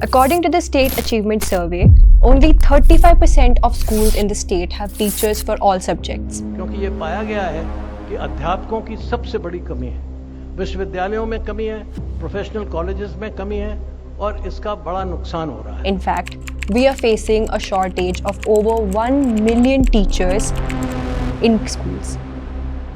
According to the State Achievement Survey, only 35% of schools in the state have teachers for all subjects. क्योंकि ये पाया गया है कि अध्यापकों की सबसे बड़ी कमी है, विश्वविद्यालयों में कमी है, प्रोफेशनल कॉलेजेस में कमी है और इसका बड़ा नुकसान हो रहा है. In fact, we are facing a shortage of over 1 million teachers in schools.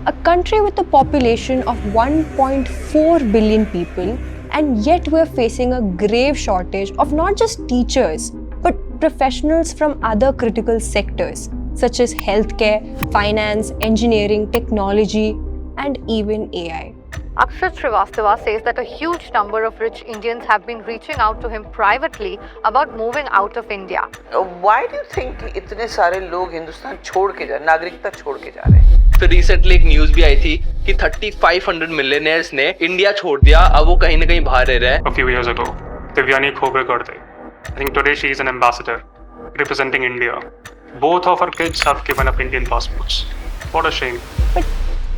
A country with a population of 1.4 billion people, and yet we are facing a grave shortage of not just teachers, but professionals from other critical sectors such as healthcare, finance, engineering, technology, and even AI. Akshat Srivastava says that a huge number of rich Indians have been reaching out to him privately about moving out of India. Why do you think इतने सारे लोग हिंदुस्तान छोड़ के जा, नागरिकता छोड़ के जा रहे हैं? तो रिसेंटली एक न्यूज भी आई थी कि 3500 मिलियनेयर्स ने इंडिया छोड़ दिया, अब वो कहीं ना कहीं बाहर रह रहे हैं. A few years ago, Divyani Khobragade. I think today she is an ambassador representing India. Both of her kids have given up Indian passports. What a shame. But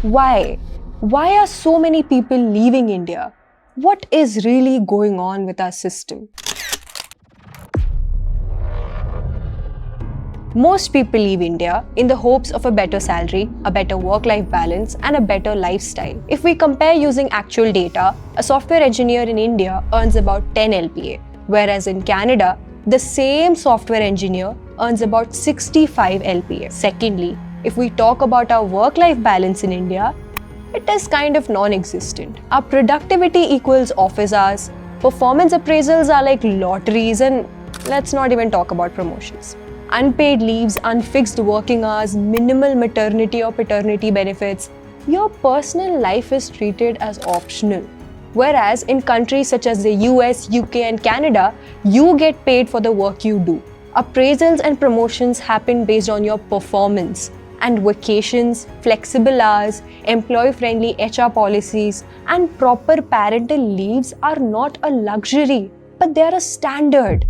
why? Why are so many people leaving India? What is really going on with our system? Most people leave India in the hopes of a better salary, a better work-life balance, and a better lifestyle. If we compare using actual data, a software engineer in India earns about 10 LPA, whereas in Canada, the same software engineer earns about 65 LPA. Secondly, if we talk about our work-life balance in India, it is kind of non-existent. Our productivity equals office hours, performance appraisals are like lotteries, and let's not even talk about promotions. Unpaid leaves, unfixed working hours, minimal maternity or paternity benefits. Your personal life is treated as optional. Whereas in countries such as the US, UK and Canada, you get paid for the work you do. Appraisals and promotions happen based on your performance. And vacations, flexible hours, employee-friendly HR policies, and proper parental leaves are not a luxury, but they are a standard.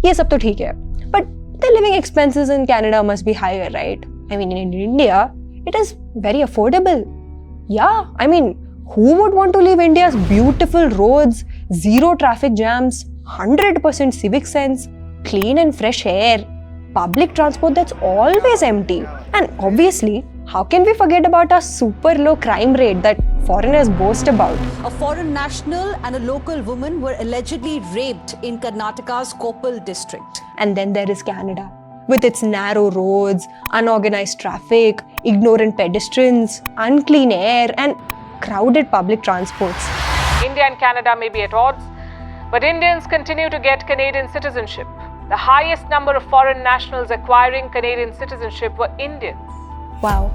ये सब तो ठीक है, but the living expenses in Canada must be higher, right? I mean, in India, it is very affordable. Yeah, I mean, who would want to leave India's beautiful roads, zero traffic jams, 100% civic sense, clean and fresh air, public transport that's always empty? And obviously, how can we forget about our super low crime rate that foreigners boast about? A foreign national and a local woman were allegedly raped in Karnataka's Koppal district. And then there is Canada, with its narrow roads, unorganized traffic, ignorant pedestrians, unclean air, and crowded public transports. India and Canada may be at odds, but Indians continue to get Canadian citizenship. The highest number of foreign nationals acquiring Canadian citizenship were Indians. Wow.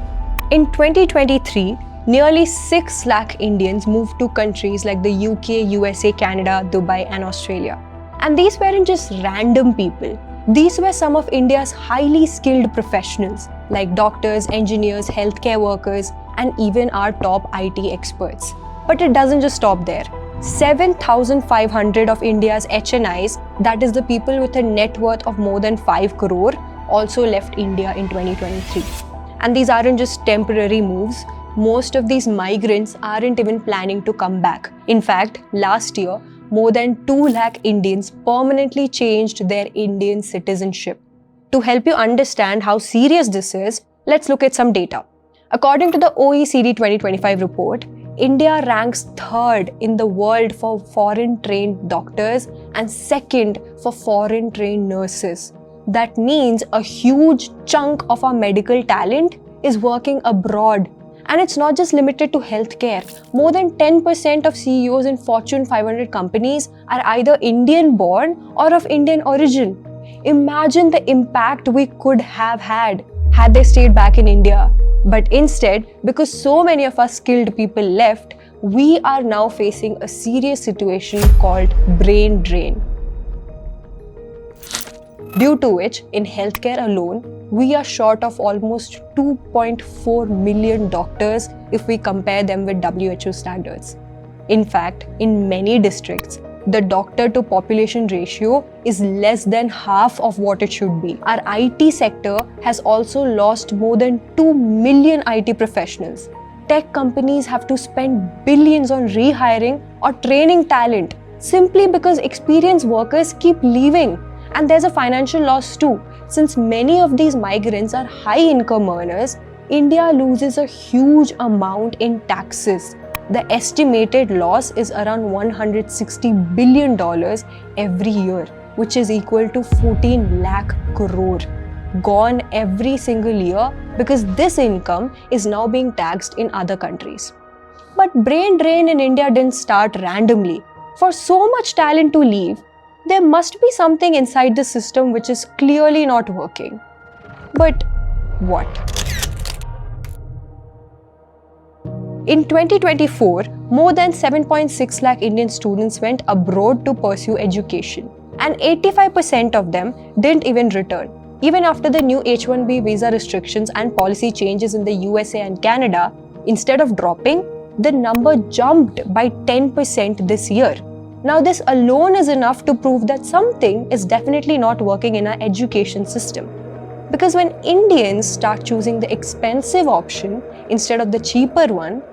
In 2023, nearly 6 lakh Indians moved to countries like the UK, USA, Canada, Dubai, and Australia. And these weren't just random people. These were some of India's highly skilled professionals, like doctors, engineers, healthcare workers, and even our top IT experts. But it doesn't just stop there. 7,500 of India's HNIs, that is the people with a net worth of more than 5 crore, also left India in 2023. And these aren't just temporary moves. Most of these migrants aren't even planning to come back. In fact, last year, more than 2 lakh Indians permanently changed their Indian citizenship. To help you understand how serious this is, let's look at some data. According to the OECD 2025 report, India ranks 3rd in the world for foreign-trained doctors and 2nd for foreign-trained nurses. That means a huge chunk of our medical talent is working abroad. And it's not just limited to healthcare. More than 10% of CEOs in Fortune 500 companies are either Indian-born or of Indian origin. Imagine the impact we could have had they stayed back in India. But instead, because so many of our skilled people left, we are now facing a serious situation called brain drain. Due to which, in healthcare alone, we are short of almost 2.4 million doctors if we compare them with WHO standards. In fact, in many districts, the doctor to population ratio is less than half of what it should be. Our IT sector has also lost more than 2 million IT professionals. Tech companies have to spend billions on rehiring or training talent. simply because experienced workers keep leaving. And there's a financial loss too. Since many of these migrants are high-income earners, India loses a huge amount in taxes. The estimated loss is around $160 billion every year, which is equal to 14 lakh crore. Gone every single year because this income is now being taxed in other countries. But brain drain in India didn't start randomly. For so much talent to leave, there must be something inside the system which is clearly not working. But what? In 2024, more than 7.6 lakh Indian students went abroad to pursue education, and 85% of them didn't even return. Even after the new H-1B visa restrictions and policy changes in the USA and Canada, instead of dropping, the number jumped by 10% this year. Now, this alone is enough to prove that something is definitely not working in our education system. Because when Indians start choosing the expensive option instead of the cheaper one,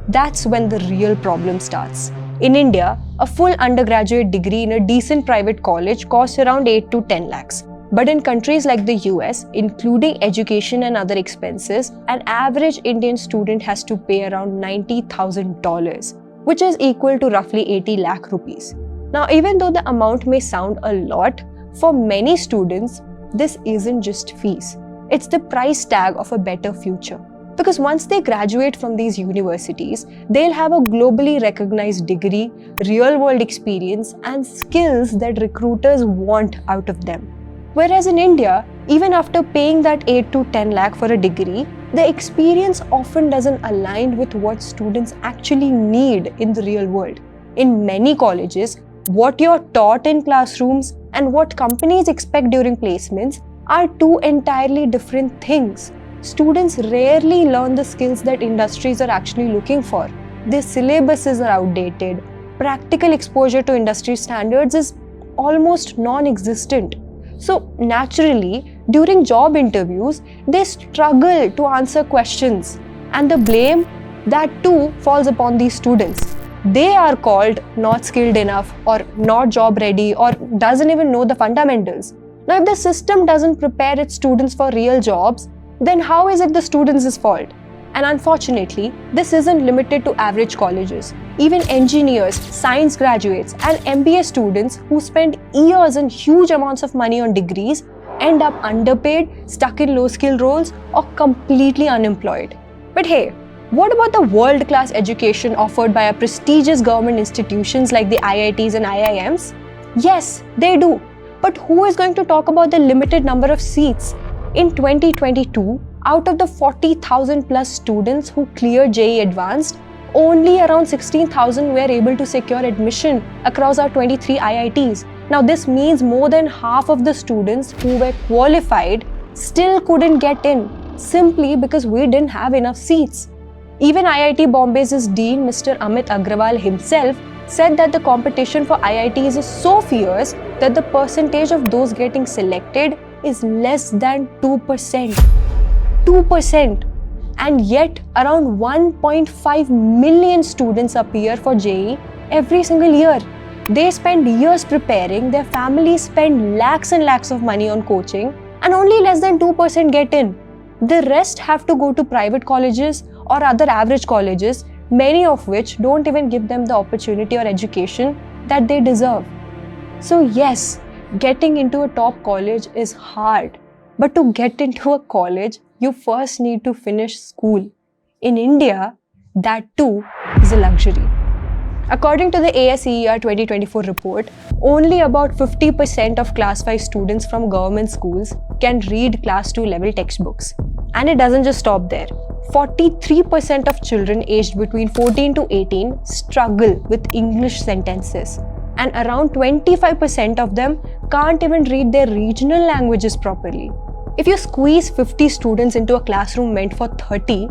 that's when the real problem starts. In India, a full undergraduate degree in a decent private college costs around 8 to 10 lakhs. But in countries like the US, including education and other expenses, an average Indian student has to pay around $90,000, which is equal to roughly 80 lakh rupees. Now, even though the amount may sound a lot, for many students, this isn't just fees. It's the price tag of a better future. Because once they graduate from these universities, they'll have a globally recognized degree, real-world experience, and skills that recruiters want out of them. Whereas in India, even after paying that 8 to 10 lakh for a degree, the experience often doesn't align with what students actually need in the real world. In many colleges, what you're taught in classrooms and what companies expect during placements are two entirely different things. Students rarely learn the skills that industries are actually looking for. Their syllabuses are outdated. Practical exposure to industry standards is almost non-existent. So naturally, during job interviews, they struggle to answer questions, and the blame, that too, falls upon these students. They are called not skilled enough or not job ready or doesn't even know the fundamentals. Now, if the system doesn't prepare its students for real jobs, then how is it the students' fault? And unfortunately, this isn't limited to average colleges. Even engineers, science graduates, and MBA students who spend years and huge amounts of money on degrees end up underpaid, stuck in low-skill roles, or completely unemployed. But hey, what about the world-class education offered by our prestigious government institutions like the IITs and IIMs? Yes, they do. But who is going to talk about the limited number of seats? In 2022, out of the 40,000 plus students who cleared JEE Advanced, only around 16,000 were able to secure admission across our 23 IITs. Now, this means more than half of the students who were qualified still couldn't get in, simply because we didn't have enough seats. Even IIT Bombay's Dean, Mr. Amit Agrawal himself, said that the competition for IITs is so fierce that the percentage of those getting selected is less than 2%. 2%. And yet, around 1.5 million students appear for JEE every single year. They spend years preparing, their families spend lakhs and lakhs of money on coaching, and only less than 2% get in. The rest have to go to private colleges or other average colleges, many of which don't even give them the opportunity or education that they deserve. So yes, getting into a top college is hard. But to get into a college, you first need to finish school. In India, that too is a luxury. According to the ASER 2024 report, only about 50% of Class 5 students from government schools can read Class 2 level textbooks. And it doesn't just stop there. 43% of children aged between 14 to 18 struggle with English sentences. And around 25% of them can't even read their regional languages properly. If you squeeze 50 students into a classroom meant for 30,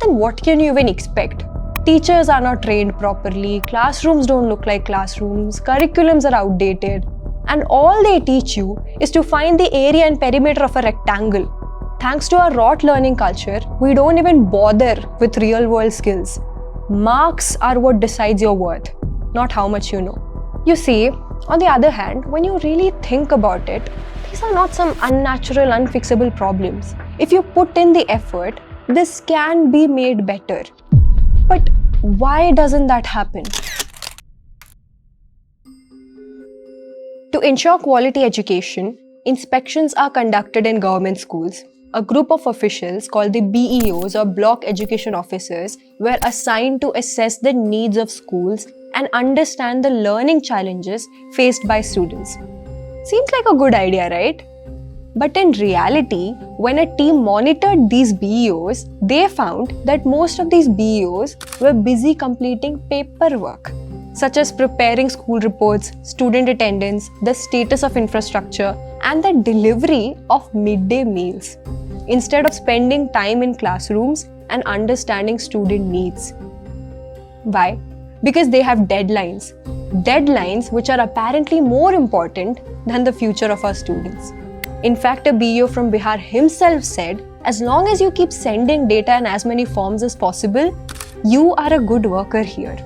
then what can you even expect? Teachers are not trained properly, classrooms don't look like classrooms, curriculums are outdated, and all they teach you is to find the area and perimeter of a rectangle. Thanks to our rote learning culture, we don't even bother with real-world skills. Marks are what decides your worth, not how much you know. You see, on the other hand, when you really think about it, these are not some unnatural, unfixable problems. If you put in the effort, this can be made better. But why doesn't that happen? To ensure quality education, inspections are conducted in government schools. A group of officials called the BEOs or Block Education Officers were assigned to assess the needs of schools and understand the learning challenges faced by students. Seems like a good idea, right? But in reality, when a team monitored these BEOs, they found that most of these BEOs were busy completing paperwork, such as preparing school reports, student attendance, the status of infrastructure, and the delivery of midday meals, instead of spending time in classrooms and understanding student needs. Why? Because they have deadlines. Deadlines which are apparently more important than the future of our students. In fact, a BEO from Bihar himself said, as long as you keep sending data in as many forms as possible, you are a good worker here.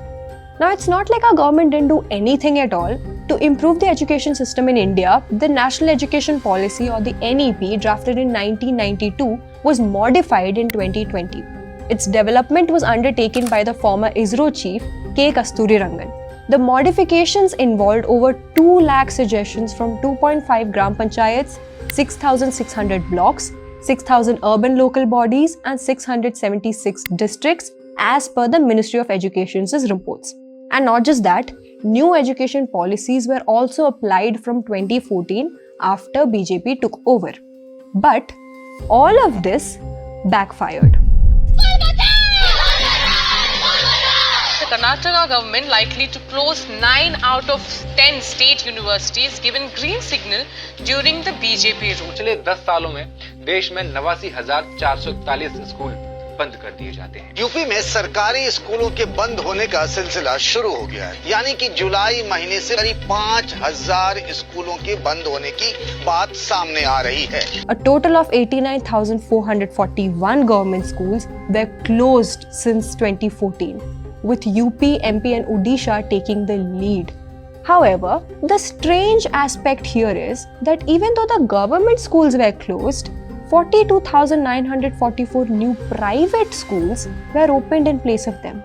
Now, it's not like our government didn't do anything at all. To improve the education system in India, the National Education Policy or the NEP drafted in 1992 was modified in 2020. Its development was undertaken by the former ISRO chief K. Kasturirangan. The modifications involved over 2 lakh suggestions from 2.5 gram panchayats, 6,600 blocks, 6,000 urban local bodies and 676 districts as per the Ministry of Education's reports. And not just that, new education policies were also applied from 2014 after BJP took over. But all of this backfired. The Karnataka government likely to close 9 out of 10 state universities given green signal during the BJP rule. पिछले 10 सालों में देश में 89,441 school बंद कर दिए जाते हैं। यूपी में सरकारी स्कूलों के बंद होने का सिलसिला शुरू हो गया है, यानी कि जुलाई महीने से करीब 5,000 स्कूलों के बंद होने की बात सामने आ रही है। A total of 89,441 government schools were closed since 2014, with UP, MP and Odisha taking the lead. However, the strange aspect here is that even though the government schools were closed, 42,944 new private schools were opened in place of them.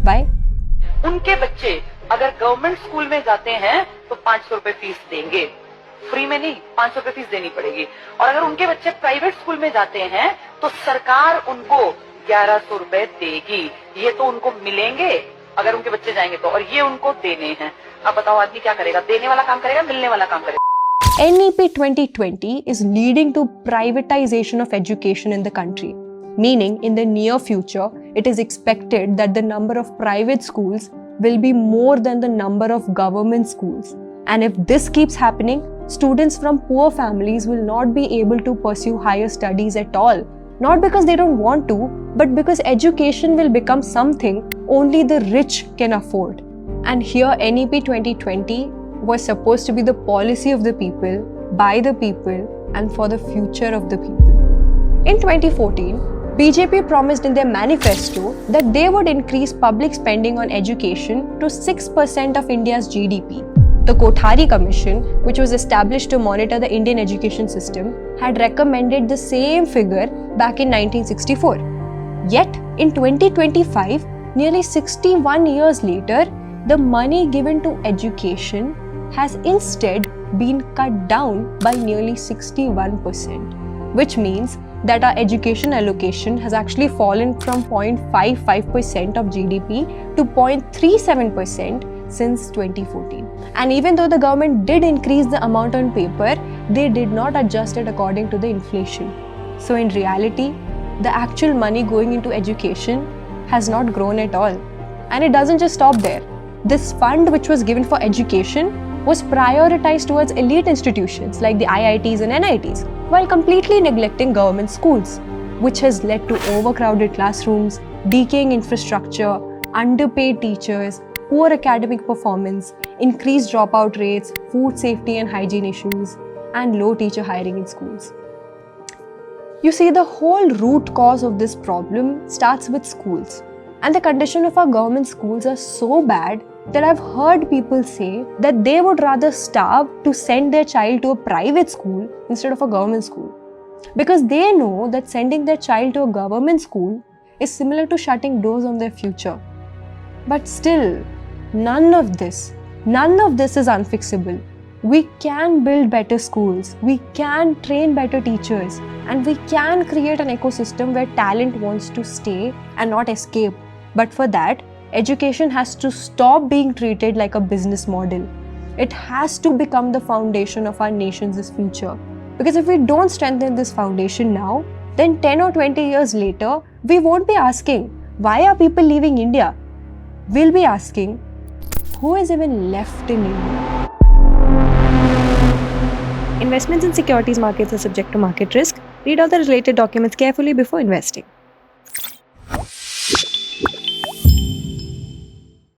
Why? उनके बच्चे अगर government school में जाते हैं तो 500 रुपए fees देंगे, free में नहीं, 500 रुपए फीस देनी पड़ेगी। और अगर उनके बच्चे प्राइवेट स्कूल में जाते हैं तो सरकार उनको 1100 रुपए देगी। ये तो उनको मिलेंगे अगर उनके बच्चे जाएंगे तो, और ये उनको देने हैं। अब बताओ आदमी क्या करेगा? देने वाला काम करेगा, मिलने वाला काम करेगा। NEP 2020 is leading to privatization of education in the country, meaning in the near future, it is expected that the number of private schools will be more than the number of government schools. And if this keeps happening, students from poor families will not be able to pursue higher studies at all. Not because they don't want to, but because education will become something only the rich can afford. And here NEP 2020 was supposed to be the policy of the people, by the people, and for the future of the people. In 2014, BJP promised in their manifesto that they would increase public spending on education to 6% of India's GDP. The Kothari Commission, which was established to monitor the Indian education system, had recommended the same figure back in 1964. Yet, in 2025, nearly 61 years later, the money given to education has instead been cut down by nearly 61%, which means that our education allocation has actually fallen from 0.55% of GDP to 0.37% since 2014. And even though the government did increase the amount on paper, they did not adjust it according to the inflation. So in reality, the actual money going into education has not grown at all. And it doesn't just stop there. This fund which was given for education was prioritized towards elite institutions like the IITs and NITs, while completely neglecting government schools, which has led to overcrowded classrooms, decaying infrastructure, underpaid teachers, poor academic performance, increased dropout rates, food safety and hygiene issues, and low teacher hiring in schools. You see, the whole root cause of this problem starts with schools. And the condition of our government schools are so bad that I've heard people say that they would rather starve to send their child to a private school instead of a government school. Because they know that sending their child to a government school is similar to shutting doors on their future. But still, none of this is unfixable. We can build better schools, we can train better teachers, and we can create an ecosystem where talent wants to stay and not escape. But for that, education has to stop being treated like a business model. It has to become the foundation of our nation's future. Because if we don't strengthen this foundation now, then 10 or 20 years later, we won't be asking, why are people leaving India? We'll be asking, who is even left in India? Investments in securities markets are subject to market risk. Read all the related documents carefully before investing.